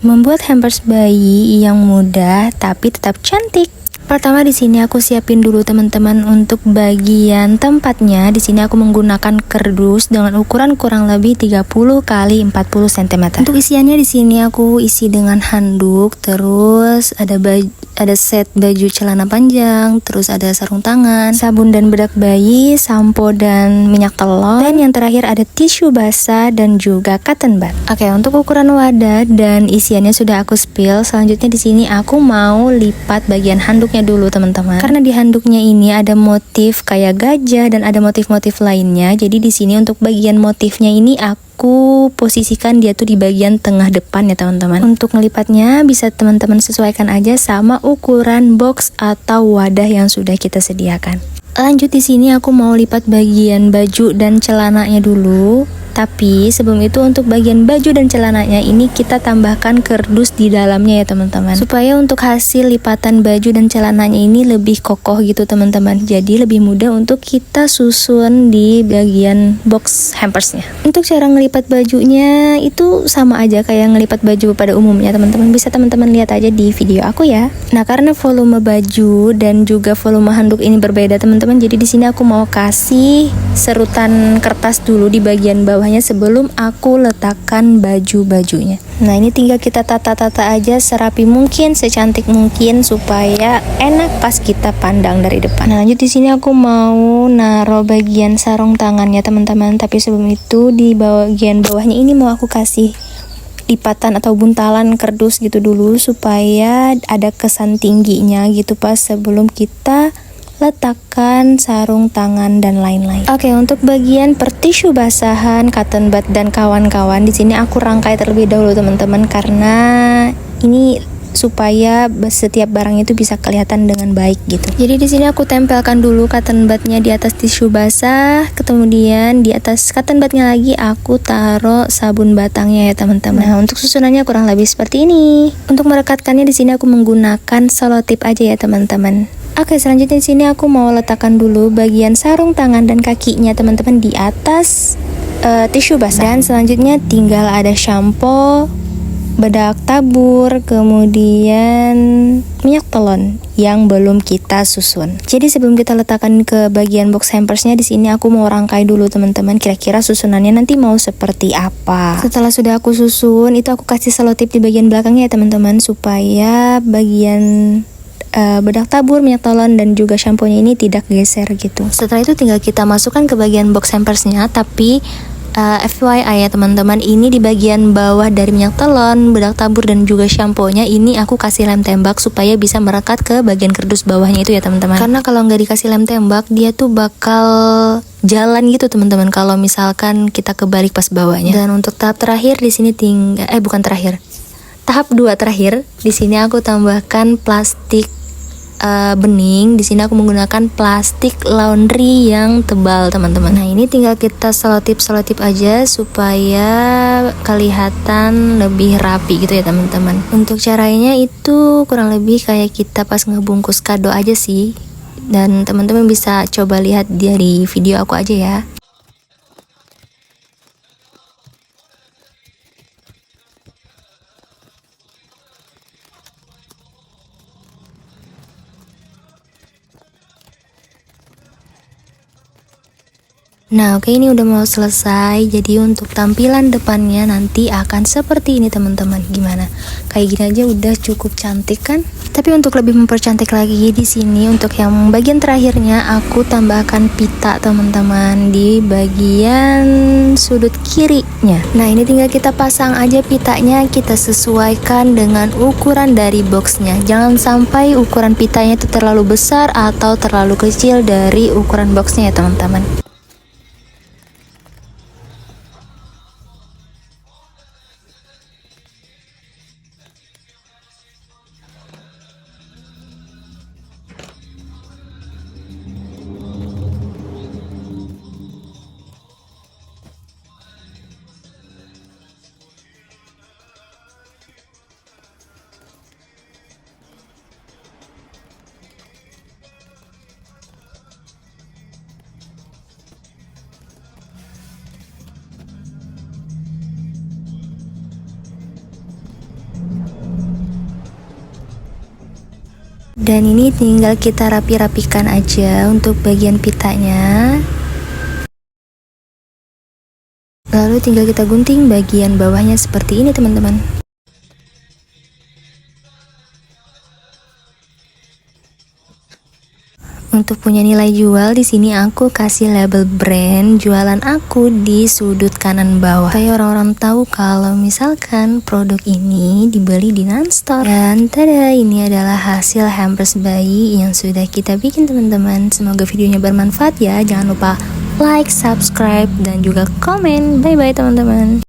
membuat hampers bayi yang mudah tapi tetap cantik. Pertama di sini aku siapin dulu teman-teman untuk bagian tempatnya. Di sini aku menggunakan kardus dengan ukuran kurang lebih 30 kali 40 cm. Untuk isiannya di sini aku isi dengan handuk, terus ada set baju celana panjang, terus ada sarung tangan, sabun dan bedak bayi, sampo dan minyak telon, dan yang terakhir ada tisu basah dan juga cotton bud. Oke, untuk ukuran wadah dan isiannya sudah aku spill. Selanjutnya di sini aku mau lipat bagian handuknya dulu teman-teman. Karena di handuknya ini ada motif kayak gajah dan ada motif-motif lainnya. Jadi di sini untuk bagian motifnya ini aku posisikan dia tuh di bagian tengah depan ya teman-teman. Untuk ngelipatnya bisa teman-teman sesuaikan aja sama ukuran box atau wadah yang sudah kita sediakan. Lanjut di sini aku mau lipat bagian baju dan celananya dulu. Tapi sebelum itu untuk bagian baju dan celananya ini kita tambahkan kardus di dalamnya ya teman-teman. Supaya untuk hasil lipatan baju dan celananya ini lebih kokoh gitu teman-teman. Jadi lebih mudah untuk kita susun di bagian box hampersnya. Untuk cara ngelipat bajunya itu sama aja kayak ngelipat baju pada umumnya teman-teman. Bisa teman-teman lihat aja di video aku ya. Nah karena volume baju dan juga volume handuk ini berbeda teman-teman. Jadi di sini aku mau kasih serutan kertas dulu di bagian bawah sebelum aku letakkan baju-bajunya. Nah ini tinggal kita tata-tata aja serapi mungkin, secantik mungkin supaya enak pas kita pandang dari depan. Nah lanjut di sini aku mau naruh bagian sarung tangannya teman-teman. Tapi sebelum itu di bagian bawahnya ini mau aku kasih lipatan atau buntalan kardus gitu dulu supaya ada kesan tingginya gitu pas sebelum kita letakkan sarung tangan dan lain-lain. Oke, untuk bagian per tisu basahan, cotton bud dan kawan-kawan di sini aku rangkai terlebih dahulu teman-teman karena ini supaya setiap barang itu bisa kelihatan dengan baik gitu. Jadi di sini aku tempelkan dulu cotton budnya di atas tisu basah, kemudian di atas cotton budnya lagi aku taruh sabun batangnya ya teman-teman. Nah, untuk susunannya kurang lebih seperti ini. Untuk merekatkannya di sini aku menggunakan selotip aja ya teman-teman. Oke, selanjutnya di sini aku mau letakkan dulu bagian sarung tangan dan kakinya teman-teman di atas tisu basah. Dan selanjutnya tinggal ada shampoo, bedak tabur, kemudian minyak telon yang belum kita susun. Jadi sebelum kita letakkan ke bagian box hampersnya di sini aku mau rangkai dulu teman-teman. Kira-kira susunannya nanti mau seperti apa. Setelah sudah aku susun, itu aku kasih selotip di bagian belakangnya ya teman-teman supaya bagian bedak tabur, minyak telon dan juga shampoo-nya ini tidak geser gitu. Setelah itu tinggal kita masukkan ke bagian box hampersnya. Tapi FYI ya teman-teman, ini di bagian bawah dari minyak telon, bedak tabur dan juga shampoo-nya ini aku kasih lem tembak supaya bisa merekat ke bagian kardus bawahnya itu ya teman-teman. Karena kalau nggak dikasih lem tembak dia tuh bakal jalan gitu teman-teman kalau misalkan kita kebalik pas bawahnya. Dan untuk tahap terakhir di sini tahap 2 terakhir di sini aku tambahkan plastik bening. Di sini aku menggunakan plastik laundry yang tebal teman-teman. Nah ini tinggal kita selotip aja supaya kelihatan lebih rapi gitu ya teman-teman. Untuk caranya itu kurang lebih kayak kita pas ngebungkus kado aja sih. Dan teman-teman bisa coba lihat dari video aku aja ya. Nah oke, ini udah mau selesai. Jadi untuk tampilan depannya nanti akan seperti ini teman-teman. Gimana? Kayak gini aja udah cukup cantik kan? Tapi untuk lebih mempercantik lagi di sini untuk yang bagian terakhirnya aku tambahkan pita teman-teman di bagian sudut kirinya. Nah ini tinggal kita pasang aja pitanya, kita sesuaikan dengan ukuran dari boxnya. Jangan sampai ukuran pitanya itu terlalu besar atau terlalu kecil dari ukuran boxnya ya teman-teman. Dan ini tinggal kita rapi-rapikan aja untuk bagian pitanya. Lalu tinggal kita gunting bagian bawahnya seperti ini teman-teman. Untuk punya nilai jual di sini aku kasih label brand jualan aku di sudut kanan bawah. Supaya orang-orang tahu kalau misalkan produk ini dibeli di Nonstop. Dan tada, ini adalah hasil hampers bayi yang sudah kita bikin teman-teman. Semoga videonya bermanfaat ya. Jangan lupa like, subscribe, dan juga komen. Bye bye teman-teman.